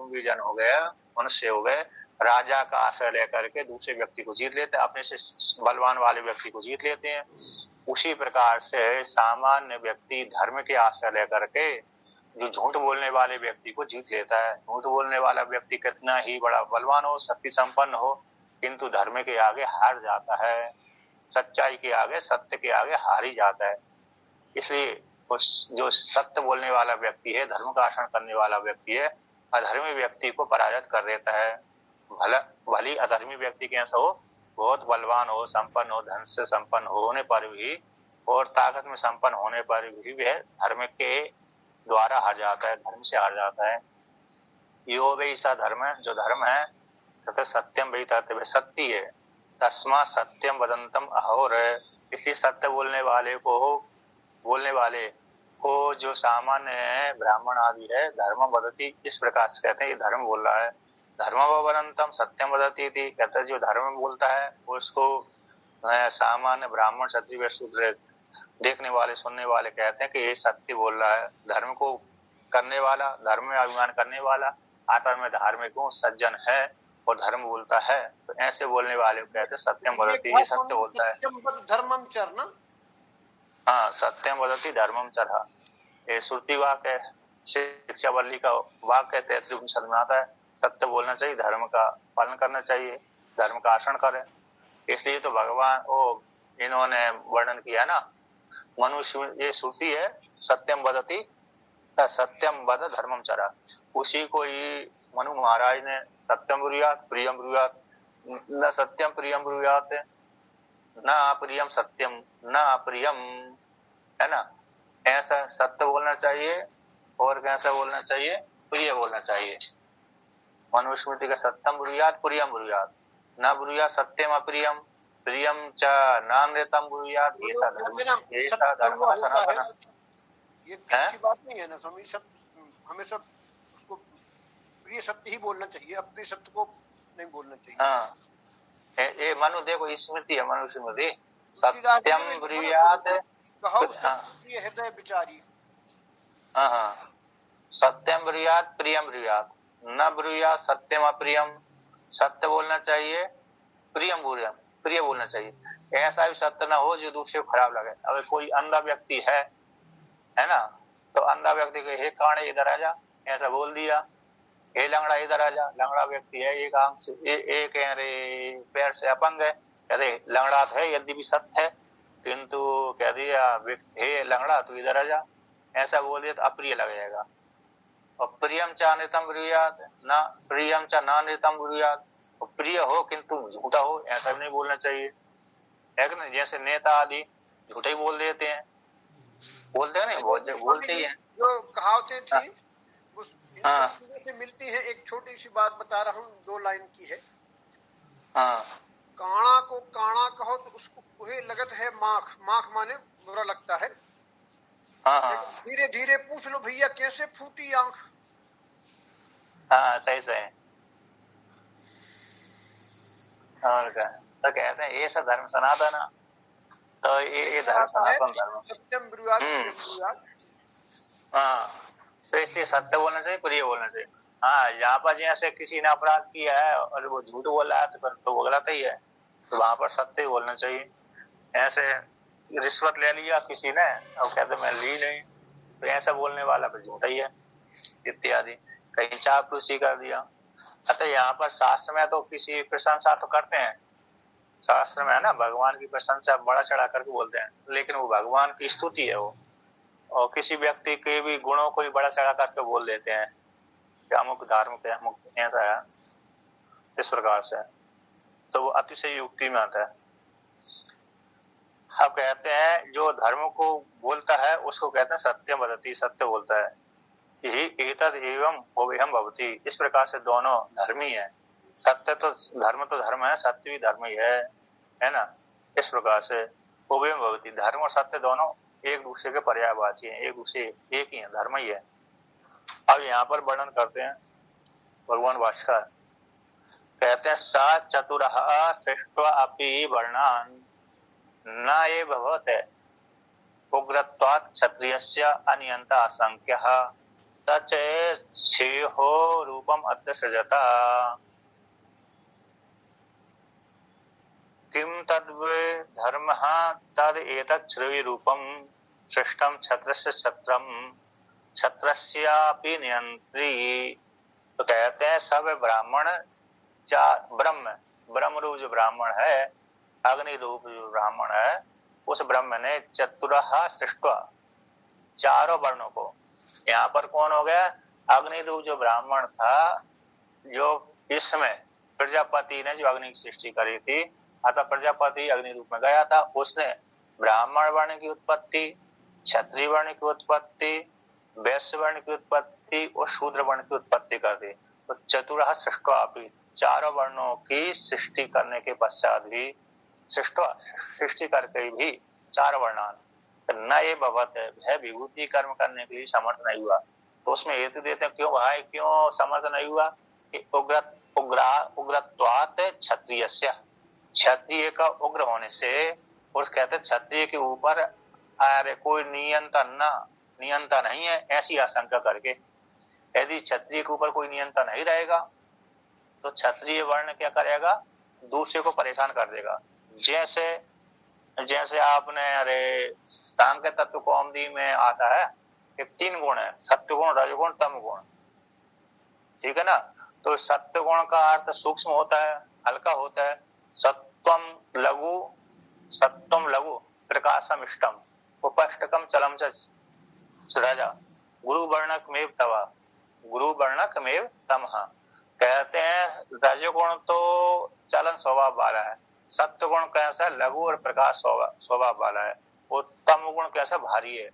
तुम भी जन हो गए, मनुष्य हो गए, राजा का आश्रय लेकर के दूसरे व्यक्ति को जीत लेते हैं, अपने से बलवान वाले व्यक्ति को जीत लेते हैं। उसी प्रकार से सामान्य व्यक्ति धर्म के आश्रय लेकर के जो झूठ बोलने वाले व्यक्ति को जीत लेता है। झूठ बोलने वाला व्यक्ति कितना ही बड़ा बलवान हो, शक्ति संपन्न हो, किंतु धर्म के आगे हार जाता है, सच्चाई के आगे, सत्य के आगे हार ही जाता है। इसलिए उस जो सत्य बोलने वाला व्यक्ति है, धर्म का आचरण करने वाला व्यक्ति है, अधर्मी व्यक्ति को पराजित कर देता है। भली अधर्मी व्यक्ति कैसा हो, बहुत बलवान हो, संपन्न हो, धन से संपन्न होने पर भी और ताकत में संपन्न होने पर भी वह धर्म के द्वारा हार जाता है, धर्म से हार जाता है। यो वे ऐसा धर्म है, जो धर्म है, तथा सत्यम वही तत्व सत्य है, तस्मा सत्यम वदंतम अहोर। इसलिए सत्य बोलने वाले को जो सामान्य है, ब्राह्मण आदि है, धर्म वदती, इस प्रकार से कहते हैं ये धर्म बोल रहा है। धर्म वदंतम सत्यम वदती थी, कहते हैं जो धर्म बोलता है उसको सामान्य ब्राह्मण क्षत्रिय शूद्र देखने वाले सुनने वाले कहते हैं कि ये सत्य बोल रहा है। धर्म को करने वाला, धर्म में अभिमान करने वाला, आत्मा में धार्मिक हूँ, सज्जन है और धर्म बोलता है, तो ऐसे बोलने वाले को कहते हैं सत्यम वदती, ये सत्य बोलता है। धर्मम चर ना, हाँ, सत्यम वदती धर्मम चर, ये श्रुति वाक्य है, शिक्षावल्ली का वाक्य तैतृय उपनिषद में आता है। सत्य बोलना चाहिए, धर्म का पालन करना चाहिए, धर्म का आचरण करें। इसलिए तो भगवान इन्होंने वर्णन किया ना, मनुष्य, ये श्रुति है, सत्यम वदती सत्यम वद धर्मम चरा, उसी को ही मनु महाराज ने सत्यम ब्रूयात प्रियम ब्रूयात, न सत्यम प्रियम ब्रूयात, न अप्रियम सत्यम, न अप्रियम, है ना। ऐसा सत्य बोलना चाहिए और कैसा बोलना चाहिए, प्रिय बोलना चाहिए। मनुस्मृति का सत्यम ब्रूयात प्रियम ब्रूयात, न ब्रूयात सत्यम अप्रियम, प्रियम च नामृतम ब्रूयात, ऐसा धर्म का सनातन है। ये अच्छी बात नहीं है ना स्वामी, हमेशा उसको प्रिय सत्य ही बोलना चाहिए, अप्रिय सत्य को नहीं बोलना चाहिए। हाँ, ये मनु देखो स्मृति है, मनुस्मृति सत्यम ब्रूयात हृदय विचारी, हाँ, सत्यम ब्रूयात प्रियम ब्रूयात, न ब्रूयात सत्यम अप्रियम, सत्य बोलना चाहिए, प्रियम ब्रूयात, प्रिय बोलना चाहिए। ऐसा भी सत्य ना हो जो दूसरे को खराब लगे। अगर कोई अंधा व्यक्ति है ना, तो अंधा व्यक्ति को हे कांडे इधर आ जा, ऐसा बोल दिया, हे लंगड़ा इधर आ जा, लंगड़ा व्यक्ति है, एक आंख से एक पैर से अपंग है, कहते लंगड़ा है यदि भी सत्य है, किंतु कह दिया हे लंगड़ा तू इधर आ जा, ऐसा बोल दिया तो अप्रिय लग जाएगा। और प्रियम चा नृतम ब्रूयात, न प्रियम चा ना नृतम ब्रूयात, प्रिय हो किंतु झूठा हो, ऐसा भी नहीं बोलना चाहिए, है कि नहीं। जैसे नेता आदि झूठे ही बोल देते हैं, बोलते हैं नहीं, बोलते ही हैं। जो कहावतें थी से मिलती है। एक छोटी सी बात बता रहा हूँ, 2 लाइन की है। काणा को काणा कहो तो उसको कुहे लगत है माख, माख माने बुरा लगता है। धीरे धीरे पूछ लो भैया कैसे फूटी आंख। हाँ, सही सही। और क्या तो कहते हैं ये सब धर्म सनातन है, तो ये धर्म सनातन धर्म, सत्यम ब्रूयात। हाँ, तो इसलिए सत्य बोलना चाहिए, प्रिय बोलना चाहिए। हाँ, यहाँ पर जैसे किसी ने अपराध किया है और वो झूठ बोल रहा है तो वो गलत ही है, तो वहां पर सत्य बोलना चाहिए। ऐसे रिश्वत ले लिया किसी ने और कहते मैं ली नहीं, तो ऐसा बोलने वाला फिर झूठा ही है, इत्यादि। कहीं चापलूसी कर दिया। अतः यहाँ पर शास्त्र में तो किसी प्रशंसा तो करते हैं, शास्त्र में है ना, भगवान की प्रशंसा बड़ा चढ़ा करके बोलते हैं, लेकिन वो भगवान की स्तुति है वो, और किसी व्यक्ति के भी गुणों को भी बड़ा चढ़ा करके बोल देते हैं कि अमुक धार्मिक है, अमुक ऐसा है, इस प्रकार से, तो वो अतिशय युक्ति में आता है। अब कहते हैं जो धर्म को बोलता है उसको कहते हैं सत्य वदति, सत्य बोलता है। यही एतद एवं ओवेहम भवति, इस प्रकार से दोनों धर्मी है। सत्य तो धर्म है, सत्य भी धर्म ही है ना। इस प्रकार से ओवेहम भवति, धर्म और सत्य दोनों एक दूसरे के पर्यायवाची हैं, एक दूसरे एक ही है, धर्म ही है। अब यहाँ पर वर्णन करते हैं भगवान भास्कर, कहते हैं सा चतुरः सृष्ट्वा अपि वर्णान् न ये भवते उग्रत्वात् क्षत्रियस्य अनियंता असंख्यः तच श्रेयो रूपम अत्र सृजता किम तद्वे धर्मः तद एतत् श्रेय रूपम सृष्टम छत्रस्य छत्रम छत्रस्यापि नियंत्री। तो कहते हैं सब ब्राह्मण ब्रह्म रूप जो ब्राह्मण है, अग्नि रूप जो ब्राह्मण है, उस ब्रह्म ने चतुरः सृष्टवा चारों वर्णों को। यहाँ पर कौन हो गया? अग्नि रूप जो ब्राह्मण था, जो इसमें प्रजापति ने जो अग्नि की सृष्टि करी थी, अतः प्रजापति अग्नि रूप में गया था, उसने ब्राह्मण वर्ण की उत्पत्ति, क्षत्रिय वर्ण की उत्पत्ति, वैश्य वर्ण की उत्पत्ति और शूद्र वर्ण की उत्पत्ति कर दी। तो चतुरः सृष्टवापि, चारों वर्णों की सृष्टि करने के पश्चात भी सृष्टि करके भी चार वर्णान न ये भवत है विभूति कर्म करने के लिए समर्थ नहीं हुआ। तो उसमें हेतु देते हैं, क्यों भाई क्यों समर्थ नहीं हुआ? कि उग्रत्वात् क्षत्रियस्य, क्षत्रिय का उग्र होने से, और कहते क्षत्रिय के ऊपर अरे कोई नियंता नहीं है, ऐसी आशंका करके। यदि क्षत्रिय के ऊपर कोई नियंता नहीं रहेगा तो क्षत्रिय वर्ण क्या करेगा? दूसरे को परेशान कर देगा। जैसे आपने अरे सांख्य तत्व कौमुदी में आता है कि 3 गुण है, सत्व गुण, रजगुण, तम गुण, ठीक है ना। तो सत्व गुण का अर्थ सूक्ष्म होता है, हल्का होता है। सत्वम लघु प्रकाशम इष्टम उपष्टकम चलम च राजा गुरु वर्णक मेव तमः। कहते हैं रजगुण तो चलन स्वभाव वाला है, सत्व गुण कैसा लघु और प्रकाश स्वभाव वाला है, उत्तम गुण कैसा भारी है।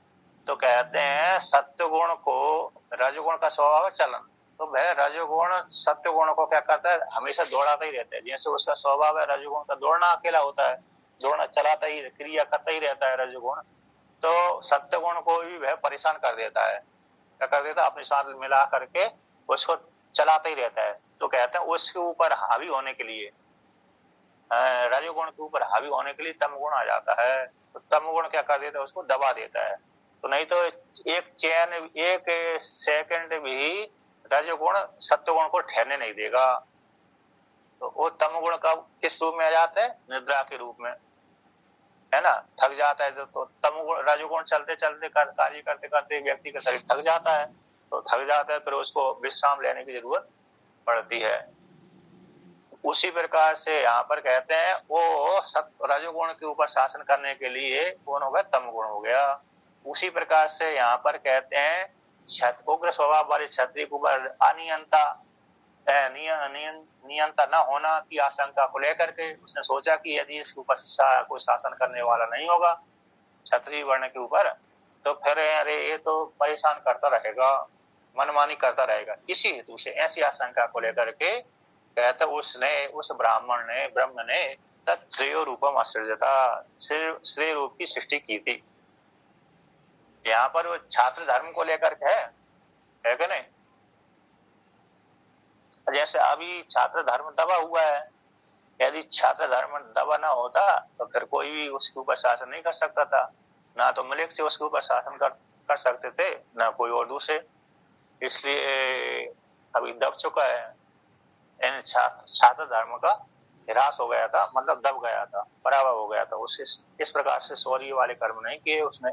तो कहते हैं सत्व गुण को, रजगुण का स्वभाव है चलन, तो वह रजगुण सत्व गुण को क्या करता है? हमेशा दौड़ाता ही रहता है। जैसे उसका स्वभाव है रजगुण का दौड़ना, अकेला होता है, दौड़ना चलाता ही, क्रिया करता ही रहता है रजगुण, तो सत्व गुण को भी वह परेशान कर देता है। क्या कर देता है? अपने साथ मिला करके उसको चलाता ही रहता है। तो कहते हैं उसके ऊपर हावी होने के लिए, रजोगुण के ऊपर हावी होने के लिए तम गुण आ जाता है। तो तम गुण क्या कर देता है? उसको दबा देता है। तो नहीं तो एक सेकंड भी रजोगुण सत्वगुण को ठहरने नहीं देगा। तो वो तम गुण का किस रूप में आ जाता है? निद्रा के रूप में, है ना, थक जाता है। तो तमगुण रजोगुण चलते चलते कार्य करते करते व्यक्ति का शरीर थक जाता है, तो थक जाता है, फिर उसको विश्राम लेने की जरूरत पड़ती है। उसी प्रकार से यहाँ पर कहते हैं वो रजोगुण के ऊपर शासन करने के लिए कौन हो गया? तम गुण हो गया। उसी प्रकार से यहाँ पर कहते हैं उग्र स्वभाव वाले क्षत्रिय के ऊपर नियंता न होना की आशंका को लेकर के उसने सोचा कि यदि इसके ऊपर कोई शासन करने वाला नहीं होगा क्षत्रिय वर्ण के ऊपर, तो फिर अरे ये तो परेशान करता रहेगा, मनमानी करता रहेगा। इसी हेतु से ऐसी आशंका को लेकर के कहते उस ब्रह्म ने तत्श्रेय रूपम असृजता, श्रेय रूप की सृष्टि की थी। यहाँ पर वो छात्र धर्म को लेकर के है कि नहीं? जैसे अभी छात्र धर्म दबा हुआ है, यदि छात्र धर्म दबा ना होता तो फिर कोई भी उसके ऊपर शासन नहीं कर सकता था, ना तो मलिक से उसके ऊपर शासन कर सकते थे, ना कोई और दूसरे। इसलिए अभी दब चुका है, इन छात्र धर्म का ह्रास हो गया था, मतलब दब गया था, पराभव हो गया था। उसे इस प्रकार से शौर्य वाले कर्म नहीं किए उसने।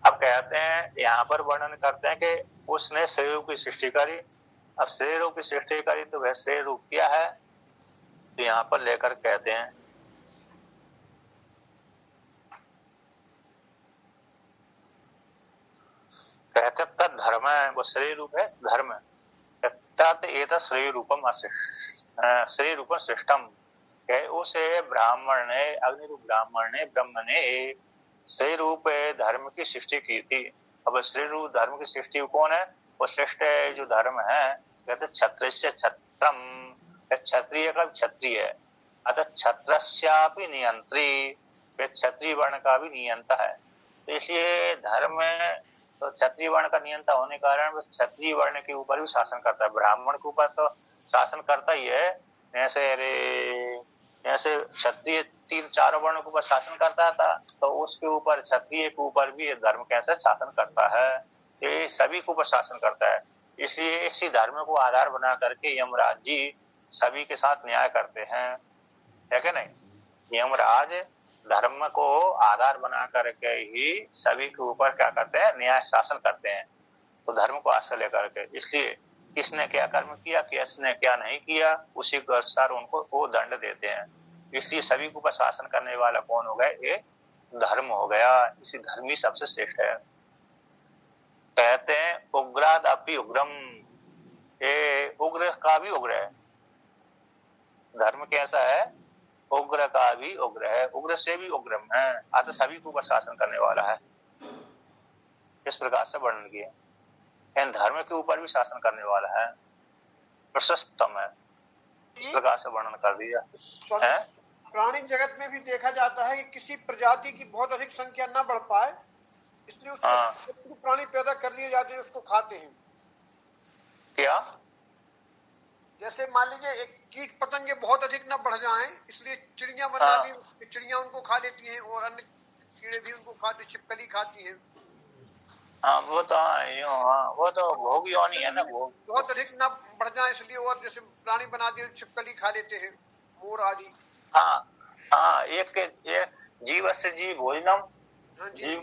अब कहते हैं यहाँ पर वर्णन करते हैं कि उसने श्रेय रूप की सृष्टि करी। अब श्रेय रूप की सृष्टि करी तो वह श्रेय रूप क्या है? तो यहाँ पर लेकर कहते हैं तत् धर्म है, वो श्रेय रूप है धर्म। तत् एतत् श्रेय रूपम श्रेय रूपम सृष्टम, उसे ब्राह्मण ने, अग्नि रूप ब्राह्मण ने, ब्रह्म ने श्रेय रूप धर्म की सृष्टि की थी। अब श्रेय रूप धर्म की सृष्टि कौन है? वो श्रेष्ठ जो धर्म है कहते क्षत्रिय छत्रम, क्षत्रिय का क्षत्रिय है, अतः छत्रस्यापि नियंत्री, क्षत्रिय वर्ण का भी नियंता है। तो इसलिए धर्म में तो क्षत्रिय वर्ण का नियंता होने के कारण क्षत्रिय वर्ण के ऊपर भी शासन करता है। ब्राह्मण के ऊपर तो शासन करता ही है, ऐसे क्षत्रिय 3-4 वर्णों के ऊपर शासन करता था, तो उसके ऊपर क्षत्रिय के ऊपर भी धर्म कैसे शासन करता है। ये सभी को प्रशासन करता है। इसलिए इसी धर्म को आधार बना करके यमराज जी सभी के साथ न्याय करते हैं, है क्या नहीं। यमराज धर्म को आधार बना करके ही सभी के ऊपर क्या करते हैं, न्याय शासन करते हैं, तो धर्म को आश्रय लेकर के। इसलिए किसने क्या कर्म किया, किसने क्या नहीं किया, उसी के अनुसार उनको वो दंड देते हैं। इसलिए सभी को शासन करने वाला कौन हो गया, ये धर्म हो गया। इसी धर्म ही सबसे श्रेष्ठ है। कहते हैं उग्राद अपि उग्रम, ये उग्र का भी उग्र है। धर्म कैसा है, उग्र का भी उग्र है, उग्र से भी उग्रम है, अतः सभी को शासन करने वाला है। इस प्रकार से वर्णन किया। धर्म के ऊपर भी शासन करने वाला है, प्रशस्तम है, इस प्रकार से वर्णन कर दिया है। प्राणी जगत में भी देखा जाता है कि किसी प्रजाति की बहुत अधिक संख्या न बढ़ पाए, इसलिए उसको प्राणी पैदा कर लिए जाते हैं, उसको खाते हैं। क्या? जैसे मान लीजिए एक कीट पतंगे बहुत अधिक न बढ़ जाएं, इसलिए चिड़िया बना दी, चिड़िया उनको खा लेती हैं और अन्य कीड़े भी उनको खाते, छिपकली खाती हैं। हाँ वो तो वो तो भोग योनि है ना, वो बहुत अधिक न बढ़ जाए इसलिए, और जैसे प्राणी बना दिए छिपकली खा लेते हैं, मोर आदि। हाँ एक जीव से जीव भोजनम, जीव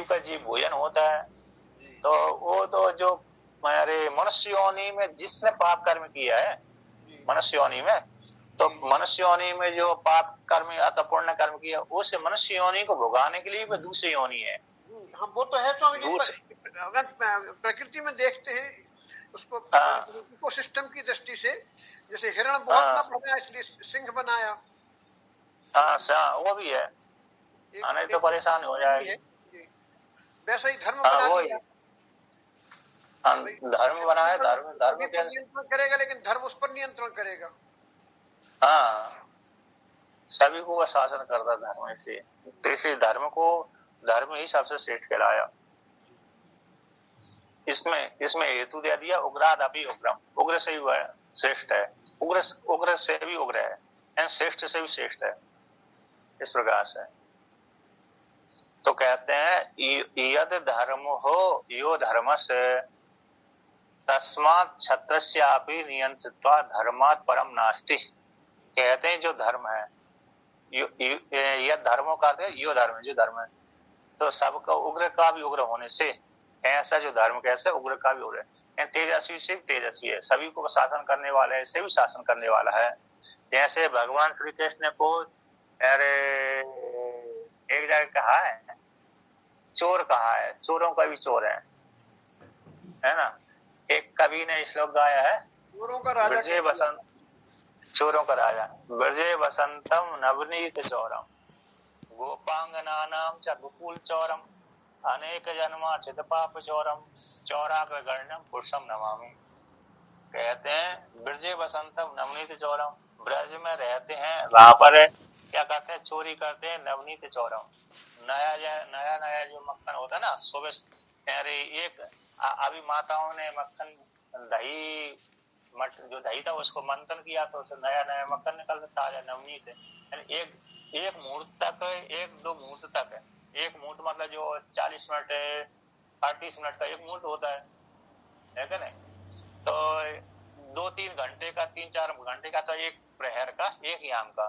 का जीव भोजन होता है। तो वो तो जो हमारे मनुष्य योनि में जिसने पाप कर्म किया है, मनुष्य योनि में, तो मनुष्य योनि में जो पाप कर्म अथवा पुण्य कर्म किया, उस मनुष्य योनि को भोगाने के लिए भी दूसरी योनि है। हाँ वो तो है स्वामी जी, अगर प्रकृति में देखते हैं उसको इकोसिस्टम की दृष्टि से, जैसे हिरण बहुत ना बढ़ा इसलिए सिंह बनाया। हाँ वो भी है, नहीं तो परेशान हो जाएगी। वैसे ही धर्म बना दिया, धर्म बनाया, धर्म नियंत्रण करेगा, लेकिन धर्म उस पर नियंत्रण करेगा। हाँ सभी को शासन करता धर्म, इसलिए तो इसी धर्म ही सबसे श्रेष्ठ कहलाया। इसमें हेतु दे दिया उग्राद अपि उग्रम, उग्र से भी श्रेष्ठ है, उग्र से भी उग्र है, श्रेष्ठ से भी श्रेष्ठ है, इस प्रकार से। तो कहते हैं यद धर्म हो यो धर्मस्य तस्मात् क्षत्रस्यापि नियंत्रित्वा धर्मात् परम नास्ति। कहते हैं जो धर्म है, यद धर्मों का अर्थ है यो धर्म, जो धर्म है, तो सबका उग्र का भी उग्र होने से, ऐसा जो धर्म कैसे उग्र का भी उग्र है, तेजस्वी से तेजस्वी है, सभी को शासन करने वाला है, से भी शासन करने वाला है। जैसे भगवान श्री कृष्ण को अरे एक जगह कहा है चोर, कहा है चोरों का भी चोर है ना। एक कवि ने श्लोक गाया है, चोरों का राजा, ब्रजे बसंत, चोरों का राजा, ब्रजे बसंतम नवनीत चौरम गोपांगनानाम च बुकुल चौरम अनेक जन्मा चित पाप चौरम चौराग्रगण्यम पुरुषम नमामि। कहते हैं ब्रजे बसंतम नवनीत चौरम, ब्रज में रहते हैं, वहां पर क्या करते हैं, चोरी करते हैं, नवनीत चौरम, नया जो मक्खन होता है ना, सुबह एक अभी माताओं ने मक्खन दही जो दही था उसको मंथन किया तो उससे नया मक्खन निकलता, ताजा नवनीत है। एक मुहूर्त तक, एक दो मुहूर्त तक है, एक मुहूर्त मतलब जो 40 मिनट 38 मिनट का एक मुहूर्त होता है क्या नहीं, तो 2-3 घंटे का, 3-4 घंटे का, तो एक प्रहर का, एक याम का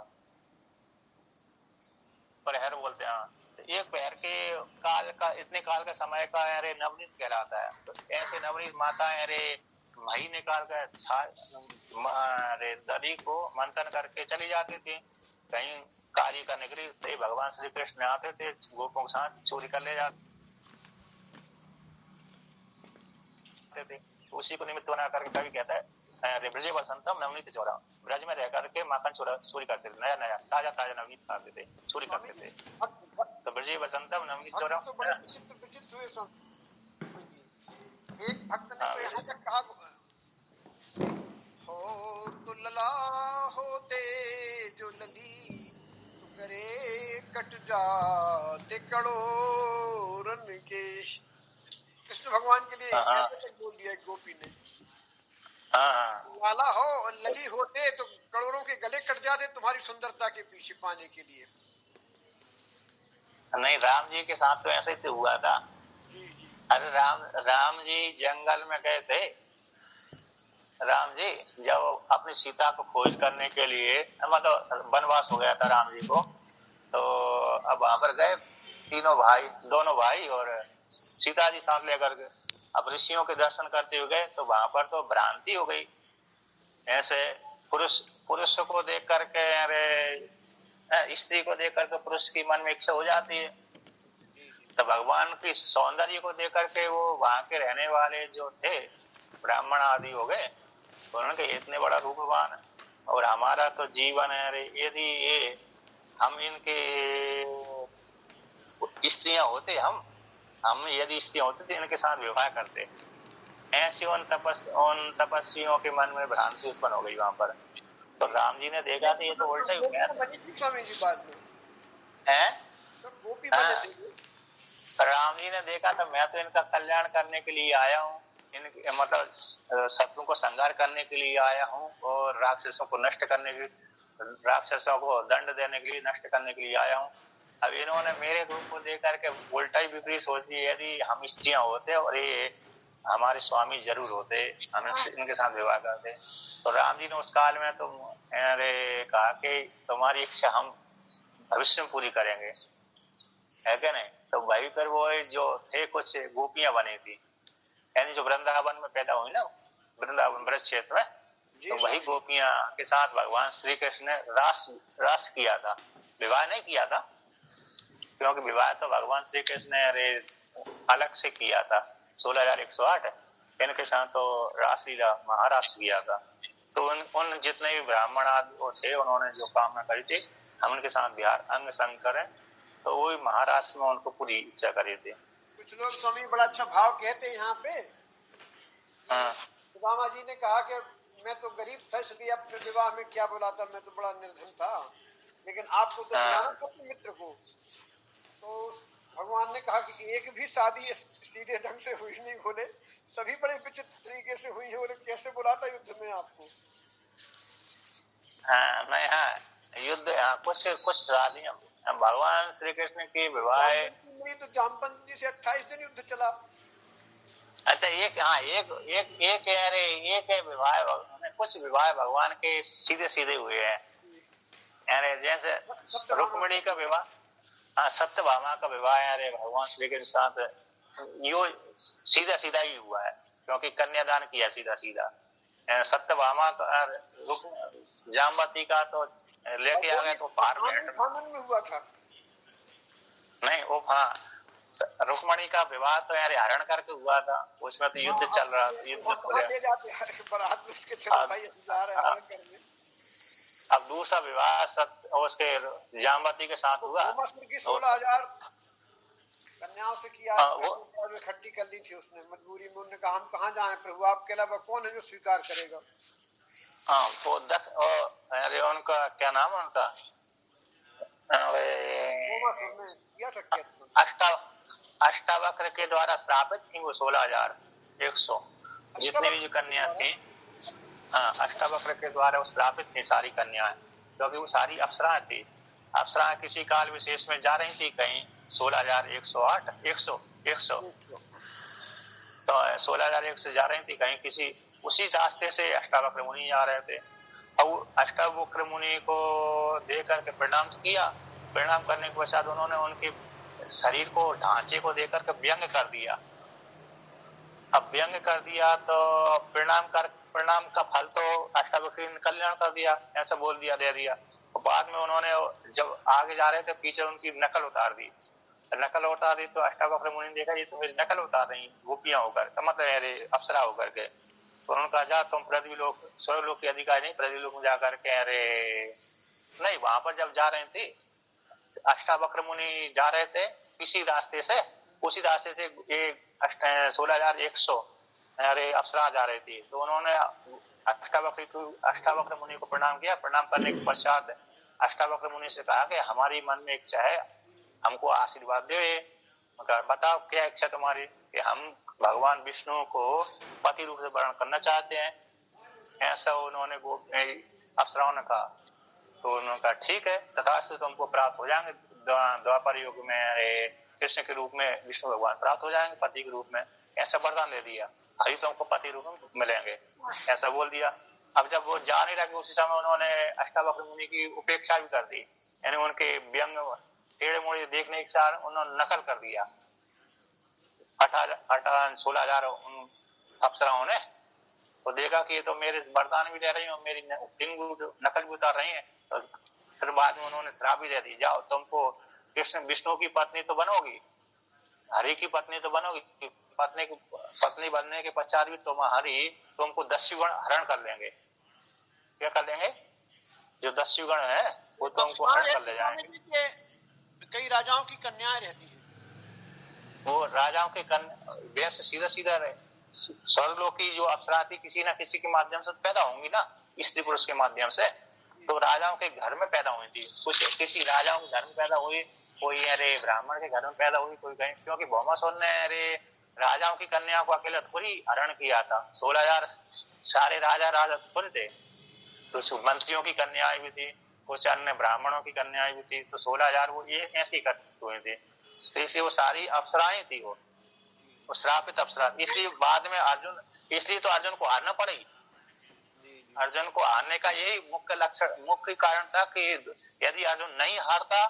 प्रहर बोलते हैं। तो एक प्रहर के काल का, इतने काल का समय का अरे नवनीत कहलाता है। तो ऐसे नवनीत माताएं अरे मही निकाल कर दही को मंथन करके चली जाती थी कहीं कार्य करने के लिए, तो भगवान श्री कृष्ण आते थे, गोपों के साथ चोरी कर ले जाते थे। उसी को निमित्त बना करके कवि कहता है ब्रजे बसंतम नवनीत चौरा, ब्रज में रह करके माखन चोरी करते थे, नया ताजा नवनीत खाते थे, चोरी करते थे। तो ब्रजे बसंतम नवनीत चौरा। एक भक्त ने तो यहाँ तक कहा, हो तो लला होते जो लली तो करे कट जाते कड़ोरन के। कृष्ण भगवान के लिए कैसे बोल दिया एक गोपी ने, लाला हो और लली होते तो करोड़ों के गले कट जाते तुम्हारी सुंदरता के पीछे पाने के लिए। नहीं, राम जी के साथ तो ऐसे ही हुआ था। जी जी, अरे राम जी जंगल में गए थे। राम जी जब अपनी सीता को खोज करने के लिए, मतलब वनवास हो गया था राम जी को, तो अब वहां पर गए तीनों भाई, दोनों भाई और सीता जी साथ लेकर के। अब ऋषियों के दर्शन करते हुए गए तो वहां पर तो भ्रांति हो गई। ऐसे पुरुष पुरुष को देख करके, अरे स्त्री को देख करके पुरुष की मन में इच्छा हो जाती है। तो भगवान की सौंदर्य को देख करके वो वहां के रहने वाले जो थे ब्राह्मण आदि हो गए, तो उन्होंने कहा इतने बड़ा रूपवान और हमारा तो जीवन है, अरे यदि ये हम इनके स्त्रियां होते, हम यदि स्त्रियां होते तो इनके साथ विवाह करते। ऐसी उन तपस्वियों के मन में भ्रांति उत्पन्न हो गई वहां पर। तो राम जी ने देखा तो ये तो उल्टा ही हो गया स्वामी जी बाद में है। गोपी राम जी ने देखा तो मैं तो इनका कल्याण करने के लिए आया हूँ, इन मतलब शत्रु को संहार करने के लिए आया हूँ और राक्षसों को नष्ट करने के, राक्षसों को दंड देने के लिए, नष्ट करने के लिए आया हूँ। अब इन्होंने मेरे रूप को देख करके उल्टा ही विपरीत सोच लिया, यदि हम स्त्रियां होते और ये हमारे स्वामी जरूर होते, हम इनके साथ विवाह करते। तो राम जी ने उस काल में तो कहा कि तुम्हारी इच्छा हम भविष्य में पूरी करेंगे, है क्या नहीं। तो भाई फिर वो जो थे कुछ गोपियां बनी थी, यानी जो वृंदावन में पैदा हुई ना, वृंदावन ब्रज क्षेत्र में, तो वही गोपियां के साथ भगवान श्री कृष्ण ने रास किया था, विवाह नहीं किया था, क्योंकि विवाह तो भगवान श्री कृष्ण ने अलग से किया था 16,108, इनके साथ तो रासलीला महारास किया था। तो उन जितने भी ब्राह्मण आदि थे उन्होंने जो कामना करी थी हम उनके साथ बिहार अंग संग करें, तो वही महाराष्ट्र में उनको पूरी इच्छा करी थी। कुछ लोग स्वामी बड़ा अच्छा भाव कहते यहाँ पे। सुदामा जी ने कहा कि मैं तो गरीब था इसलिए अपने विवाह में क्या बुलाता, मैं तो बड़ा निर्धन था, लेकिन आपको तो बुलाना था अपने मित्र को। तो भगवान ने कहा कि एक भी शादी सीधे ढंग से हुई नहीं, बोले सभी बड़े विचित्र तरीके से हुई है, बोले कैसे बुलाता युद्ध में आपको। नहीं युद्ध कुछ शादियां भगवान श्री कृष्ण की विवाह तो जामवंत जी से 28 दिन युद्ध चला। अच्छा एक विवाह, कुछ विवाह भगवान के सीधे सीधे हुए हैं, यानी जैसे रुक्मिणी का विवाह, हाँ सत्यभामा का विवाह यार भगवान श्री कृष्ण साथ यो सीधा सीधा ही हुआ है, क्योंकि कन्यादान किया सीधा सीधा। सत्यभामा का जामवती का तो लेके आ गए तो पार्लियामेंट में हुआ था नहीं, वो हाँ रुक्मणी का विवाह तो यार हरण करके हुआ था, उसमें तो युद्ध चल रहा था, युद्ध अब दूसरा विवाह उसके जामवती के साथ हुआ, 16,000 कन्याओं से किया, वो इकट्ठी कर ली थी उसने मजबूरी में। उन्होंने कहा हम कहाँ जाएं प्रभु, आपके अलावा कौन है जो स्वीकार करेगा। हाँ वो अरे उनका क्या नाम है उनका, अष्टावक्र के द्वारा श्रापित थी वो 16,100 जितनी भी कन्या थी। हाँ अष्टावक्र के द्वारा वो श्रापित थी सारी कन्याएं, क्योंकि वो सारी अप्सराएं थी। अप्सराएं किसी काल विशेष में जा रही थी, कहीं 16,108 100 तो 16,100 जा रही थी, कहीं किसी उसी रास्ते से अष्टावक्र मुनि जा रहे थे। और अष्टावक्र मुनि को देख करके प्रणाम किया, प्रणाम करने के पश्चात उन्होंने उनके शरीर को ढांचे को देकर के व्यंग कर दिया। अब व्यंग कर दिया तो प्रणाम का फल तो अष्टावक्र ने कल्याण कर दिया, ऐसा बोल दिया दे दिया। तो बाद में उन्होंने जब आगे जा रहे थे पीछे उनकी नकल उतार दी तो अष्टावक्र मुनि ने देखा ये तो मेरी नकल उतार रही गोपियां होकर, मतलब अप्सरा होकर के। तो उन्होंने कहा जा तुम पृथ्वी लोक स्वर्ग लोक के अधिकारी नहीं, पृथ्वी लोक में जाकर के अरे नहीं, वहां पर जब जा रहे थे अष्टावक्र मुनि जा रहे थे किसी रास्ते से, उसी रास्ते से 16,100 अप्सरा जा रही थी। तो उन्होंने अष्टावक्र मुनि को प्रणाम किया। प्रणाम करने के पश्चात अष्टावक्र मुनि से कहा कि हमारी मन में इच्छा है, हमको आशीर्वाद दे, बताओ क्या इच्छा तुम्हारी, कि हम भगवान विष्णु को पति रूप से वर्ण करना चाहते हैं, ऐसा उन्होंने अप्सराओं ने कहा। तो उन्होंने कहा ठीक है तथास्तु तुमको प्राप्त हो जाएंगे द्वापर युग में कृष्ण के रूप में विष्णु भगवान प्राप्त हो जाएंगे पति के रूप में, ऐसा वरदान दे दिया, अभी तुमको पति रूप में मिलेंगे, ऐसा बोल दिया। अब जब वो जा नहीं लगे उसी समय उन्होंने अष्टावक्र मुनि की उपेक्षा भी कर दी, यानी उनके व्यंग टेढ़े मोड़े देखने के साथ उन्होंने नकल कर दिया। 16,000 अप्सराओं ने तो देखा कि ये तो मेरे वरदान भी दे रही हूँ, मेरी नकल भी उतार रही है, तो फिर बाद में उन्होंने श्राप भी दे दी, जाओ तुमको कृष्ण विष्णु की पत्नी तो बनोगी, हरि की पत्नी तो बनोगी, पत्नी बनने के पश्चात भी तुम्हारी तुमको 10 गण हरण कर लेंगे। क्या कर लेंगे? जो 10 गण है वो तुमको हरण कर ले जाएंगे। कई राजाओं की कन्याएं रहती हैं, वो राजाओं के वैसे सीधा सीधा रहे, स्वर्गलोक की जो अप्सरा थी किसी ना किसी के माध्यम से पैदा होंगी ना, स्त्री पुरुष के माध्यम से, तो राजाओं के घर में पैदा हुई थी, कुछ किसी राजाओं के घर में पैदा हुई, कोई अरे ब्राह्मण के घर में पैदा हुई, कोई कहीं, क्योंकि भौमासुर ने अरे राजाओं की कन्या को अकेला थोड़ी हरण किया था, 16,000 सारे राजा थोड़े थे, तो मंत्रियों की कन्याएं भी थी, कुछ अन्य ब्राह्मणों की कन्याएं भी थी, तो 16,000 वो ये ऐसे इकट्ठे हुए थे, तो इसलिए वो सारी अप्सराएं थी, वो श्रापित अप्सरा, इसलिए बाद में अर्जुन, इसलिए तो अर्जुन को हारना पड़ी। अर्जुन को हारने का यही मुख्य लक्षण, मुख्य कारण था कि यदि अर्जुन नहीं हारता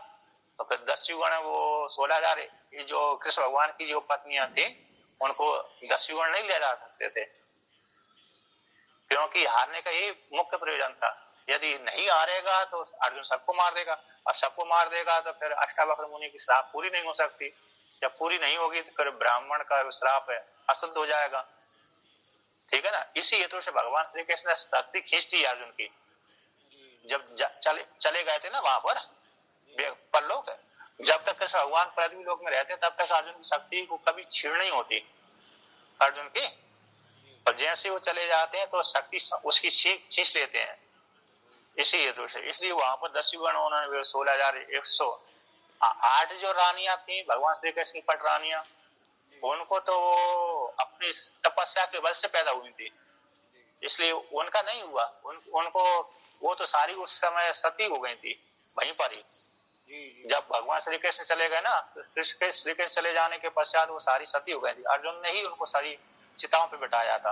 तो फिर 10 गण वो 16,000 जो कृष्ण भगवान की जो पत्नियां थी उनको 10 गण नहीं ले जा सकते थे, क्योंकि हारने का यही मुख्य प्रयोजन था। यदि नहीं हारेगा तो अर्जुन सबको मार देगा, और सबको मार देगा तो फिर अष्टावक्र मुनि की श्राप पूरी नहीं हो सकती, जब पूरी नहीं होगी तो फिर ब्राह्मण का श्राप है अशुद्ध हो जाएगा, ठीक है ना। इसी हेतु से भगवान श्री कृष्ण ने शक्ति खींच दी अर्जुन की, जब चले गए थे ना वहां पर परलोक, जब तक कृष्ण भगवान पृथ्वी लोक में रहते तब तक अर्जुन की शक्ति को कभी छीण नहीं होती अर्जुन की, और जैसे वो चले जाते हैं तो शक्ति उसकी खींच लेते हैं, इसी हेतु से। इसलिए वहां पर 10 गण उन्होंने 16,108 जो रानियां थी भगवान श्री कृष्ण की पट रानियां, उनको तो अपनी तपस्या के बल से पैदा हुई थी, इसलिए उनका नहीं हुआ, उनको वो तो सारी उस समय सती हो गई थी वहीं पर ही। जब भगवान श्री कृष्ण चले गए ना, श्री कृष्ण चले जाने के पश्चात वो सारी सती हो गई थी, अर्जुन ने ही उनको सारी चिताओं पे बिठाया था,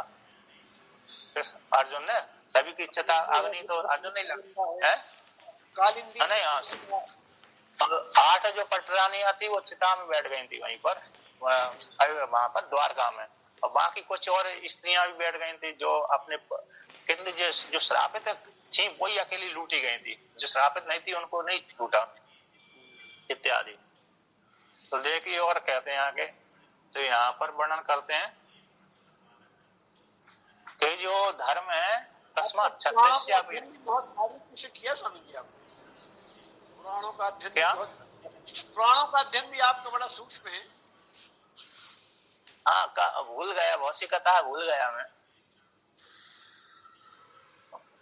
अर्जुन ने सभी की चिता अग्नि तो अर्जुन नहीं लगा है, नहीं, हाँ 8 जो पटरानियां थी वो चिता में बैठ गई थी वहीं पर, वहां पर द्वारका में, और बाकी कुछ और स्त्रियां भी बैठ गई थी जो अपने कितने जो श्रापित थी वही अकेली लूटी गई थी, जो श्रापित नहीं थी उनको नहीं लूटा इत्यादि। तो देखिए और कहते हैं आगे, तो यहाँ पर वर्णन करते हैं कि जो धर्म है तस्मात् क्षत्रियस्य किया स्वामी जी आपने, पुराणों का अध्ययन, क्या पुराणों का अध्ययन भी आपका बड़ा सूक्ष्म है। हाँ भूल गया, बहुत सी कथा भूल गया मैं,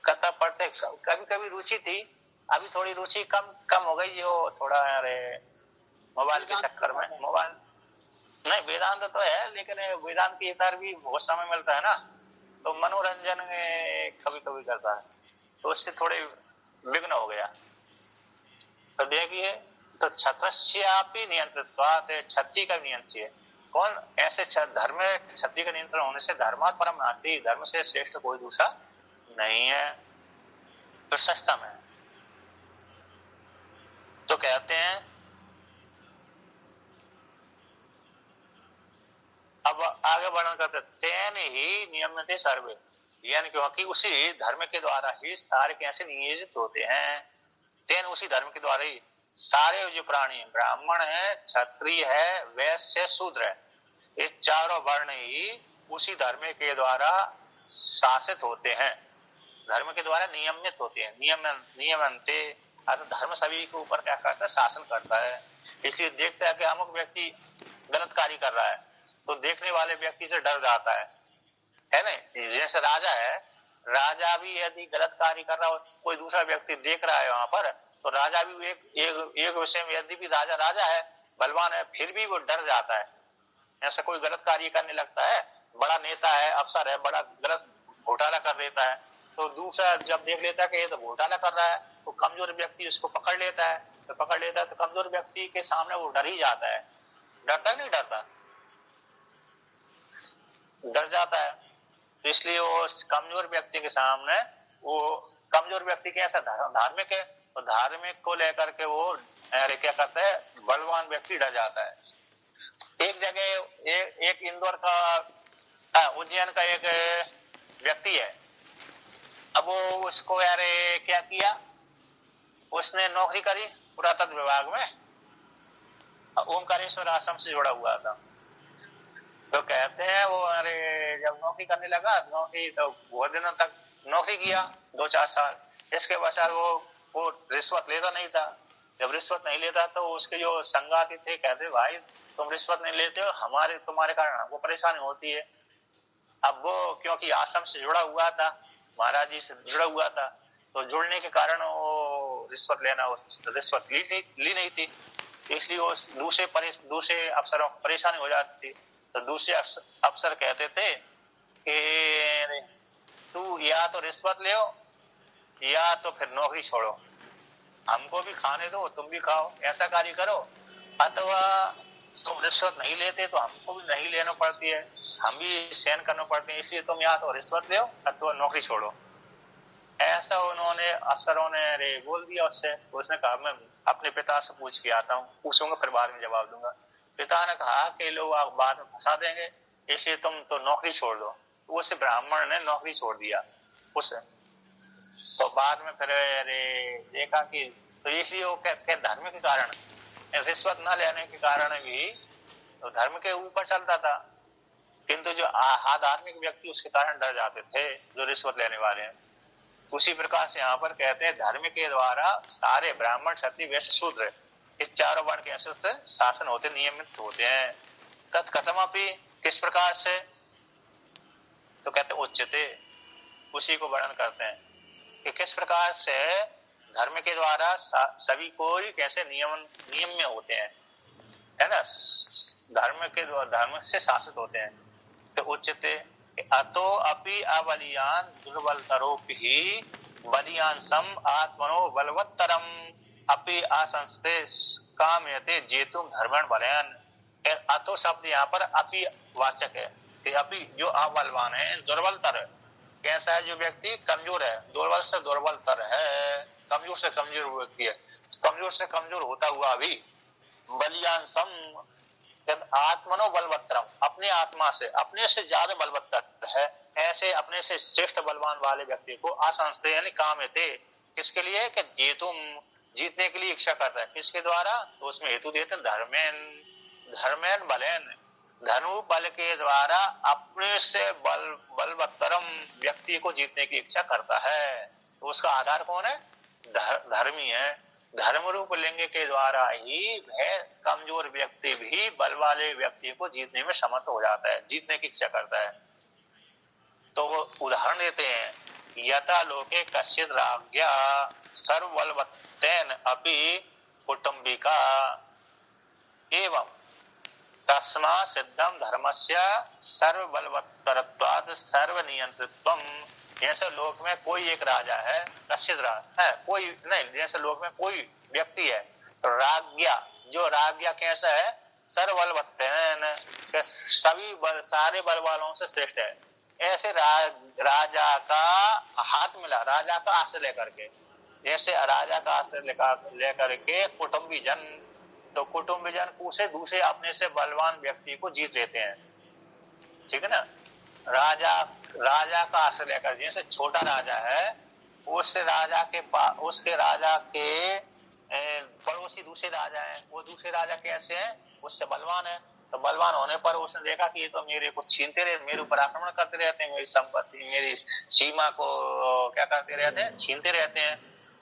कथा पढ़ते कभी कभी रुचि थी, अभी थोड़ी रुचि कम हो गई, जो थोड़ा अरे मोबाइल के चक्कर में, मोबाइल नहीं वेदांत तो है, लेकिन वेदांत की इतर भी बहुत समय मिलता है ना, तो मनोरंजन कभी कभी करता है, तो उससे थोड़े विघ्न हो गया। तो देखिए, तो क्षत्रस्यापि नियंत्रित्वात्, क्षत्रिय का नियंत्रण है कौन, ऐसे धर्म में क्षत्रिय का नियंत्रण होने से धर्मात् परम नास्ति, धर्म से श्रेष्ठ कोई दूसरा नहीं है, तो सस्तम है। तो कहते हैं अब आगे वर्णन करते, तेन ही नियम्यते सर्वे, यानी क्योंकि उसी धर्म के द्वारा ही सारे कैसे नियोजित होते हैं, तेन उसी धर्म के द्वारा ही सारे जो प्राणी है, ब्राह्मण है, क्षत्रिय है, वैश्य, शूद्र है, ये चारों वर्ण ही उसी धर्म के द्वारा शासित होते हैं, धर्म के द्वारा नियमित होते हैं, नियमनते, धर्म सभी के ऊपर क्या करता है, शासन करता है। इसलिए देखता है कि अमुक व्यक्ति गलत कार्य कर रहा है तो देखने वाले व्यक्ति से डर जाता है ना। जैसे राजा है, राजा भी यदि गलत कार्य कर रहा हो, कोई दूसरा व्यक्ति देख रहा है वहां पर, तो राजा भी एक विषय में यदि भी राजा है, बलवान है, फिर भी वो डर जाता है, ऐसा कोई गलत कार्य करने लगता है, बड़ा नेता है, अफसर है, बड़ा गलत घोटाला कर देता है, तो दूसरा जब देख लेता है कि ये तो घोटाला कर रहा है, तो कमजोर व्यक्ति उसको पकड़ लेता है, तो कमजोर व्यक्ति के सामने वो डर ही जाता है, डरता नहीं डरता, डर जाता है। तो इसलिए वो कमजोर व्यक्ति के सामने, वो कमजोर व्यक्ति कैसा धार्मिक है, तो धार्मिक को लेकर के वो अरे क्या करता है, बलवान व्यक्ति डर जाता है। एक जगह एक इंदौर का उज्जैन का एक व्यक्ति है। अब वो उसको यारे क्या किया, उसने नौकरी करी पुरातत्व विभाग में, ओमकारेश्वर आश्रम से जुड़ा हुआ था। तो कहते हैं वो अरे जब नौकरी करने लगा, नौकरी तो बहुत दिनों तक नौकरी किया, 2-4 साल। इसके बाद वो रिश्वत लेता नहीं था। जब रिश्वत नहीं लेता तो उसके जो संगाती थे कहते भाई तुम रिश्वत नहीं लेते हो, तुम्हारे कारण हमको परेशानी होती है। अब वो क्योंकि आश्रम से जुड़ा हुआ था, महाराज जी से जुड़ा हुआ था, तो जुड़ने के कारण वो रिश्वत ली नहीं थी। इसलिए वो दूसरे अफसरों को परेशानी हो जाती थी। तो दूसरे अफसर कहते थे कि तू या तो रिश्वत ले या तो फिर नौकरी छोड़ो, हमको भी खाने दो, तुम भी खाओ, ऐसा कार्य करो। अथवा तुम रिश्वत नहीं लेते तो हमको भी नहीं लेना पड़ती है, हम भी सहन करना पड़ते हैं, इसलिए तुम या तो रिश्वत ले अथवा नौकरी छोड़ो। ऐसा उन्होंने अफसरों ने बोल दिया उससे। उसने कहा मैं अपने पिता से पूछ के आता हूँ, पूछूंगा फिर बाद में जवाब दूंगा। पिता ने कहा कि लोग आप बाद में फंसा देंगे, इसलिए तुम तो नौकरी छोड़ दो। उस ब्राह्मण ने नौकरी छोड़ दिया उसे। तो बाद में फिर देखा कि तो इसलिए वो कहते धर्म के कारण, रिश्वत न लेने के कारण भी तो धर्म के ऊपर चलता था, किंतु जो अधार्मिक व्यक्ति उसके कारण डर जाते थे जो रिश्वत लेने वाले हैं। उसी प्रकार से यहाँ पर कहते हैं धर्म के द्वारा सारे ब्राह्मण क्षत्रिय वैश्य शूद्र इस चारों वर्ण के अनुसार शासन होते, नियमित होते हैं। तत्कथमपि किस प्रकार से, तो कहते उच्चते, उसी को वर्णन करते हैं कि किस प्रकार से धर्म के द्वारा सभी को कैसे नियम में होते हैं, है ना, धर्म से शासित होते हैं। तो उच्चते अतो अपि अबलियान दुर्बलतरोपि बलियान सम आत्मनो बलवत्तरम अपि असंस्ते कामयते जेतुम धर्मण बलयन। अतो शब्द यहाँ पर अपि वाचक है कि अपि जो अबलवान है, दुर्बलतर कैसा है, जो व्यक्ति कमजोर है, दुर्बल से दुर्बलतर है, कमजोर से कमजोर व्यक्ति है, कमजोर से कमजोर होता हुआ भी बलियान सम आत्मनो बलवत्तरम, अपने आत्मा से अपने से ज्यादा बलवत्तर है, ऐसे अपने से श्रेष्ठ बलवान वाले व्यक्ति को असंस्ते यानी कामयते, किसके लिए कि जेतुम, जीतने के लिए इच्छा करता है, किसके द्वारा, तो उसमें हेतु देते धर्मेन बलेन, धनु बल के द्वारा अपने से बलवत्तरम व्यक्ति को जीतने की इच्छा करता है। तो उसका आधार कौन है, धर्मी है। धर्म रूप लिंग के द्वारा ही वह कमजोर व्यक्ति भी बल वाले व्यक्ति को जीतने में समर्थ हो जाता है, जीतने की इच्छा करता है। तो वो उदाहरण देते हैं, यथा लोके कश्चित् राज्ञा सर्वबलवत्तेन अपि कुटुंबिका एवं तस्मा सिद्धम धर्मस्य सर्वबलवत्तरत्वात् सर्वनियंत्रित्वम्। जैसे लोक में कोई एक राजा है, कश्चित् है कोई नहीं, जैसे लोक में कोई व्यक्ति है, तो राज्ञा, जो राज्ञा कैसा है, सर्वबलवत्तेन, सारे बल वालों से श्रेष्ठ है। ऐसे राजा का हाथ मिला, राजा का आश्रय लेकर के, जैसे राजा का आश्रय लेकर के कुटुंबी जन, तो कुटुंबी जन उसे दूसरे अपने से बलवान व्यक्ति को जीत लेते हैं, ठीक है ना। राजा का आश्रय लेकर, जैसे छोटा राजा है, उसके राजा के पड़ोसी दूसरे राजा हैं, वो दूसरे राजा कैसे हैं, उससे बलवान है। तो बलवान होने पर उसने देखा कि ये तो मेरे को छीनते रहे, मेरे ऊपर आक्रमण करते रहते हैं, मेरी संपत्ति, मेरी सीमा को क्या करते रहते हैं, छीनते रहते हैं।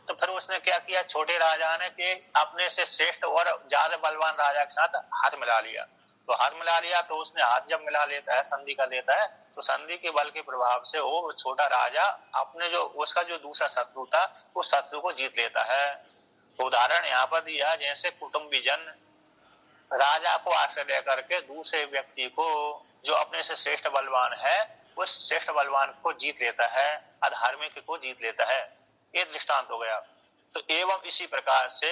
तो फिर उसने क्या किया, छोटे राजा ने कि अपने से श्रेष्ठ और ज्यादा बलवान राजा के साथ हाथ मिला लिया। तो हाथ मिला लिया, तो उसने हाथ जब मिला लेता है, संधि कर लेता है, तो संधि के बल के प्रभाव से वो छोटा राजा अपने जो उसका जो दूसरा शत्रु था, उस शत्रु को जीत लेता है। तो उदाहरण यहाँ पर दिया, जैसे कुटुंबी जन राजा को आश्रय लेकर के दूसरे व्यक्ति को जो अपने से श्रेष्ठ बलवान है, उस श्रेष्ठ बलवान को जीत लेता है, अधार्मिक को जीत लेता है। ये दृष्टांत हो गया। तो एवं इसी प्रकार से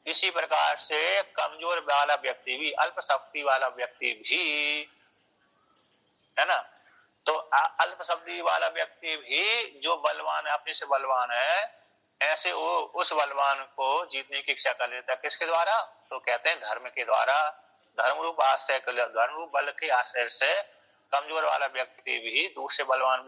इसी प्रकार से कमजोर वाला व्यक्ति भी, अल्प शक्ति वाला व्यक्ति भी, है ना, तो अल्प शक्ति वाला व्यक्ति भी जो बलवान है, अपने से बलवान है, ऐसे वो उस बलवान को जीतने की इच्छा कर लेता है। किसके द्वारा? तो कहते हैं धर्म के द्वारा। धर्म रूप आश्रय, धर्म रूप बल के आश्रय से कमजोर वाला व्यक्ति भी दूसरे बलवान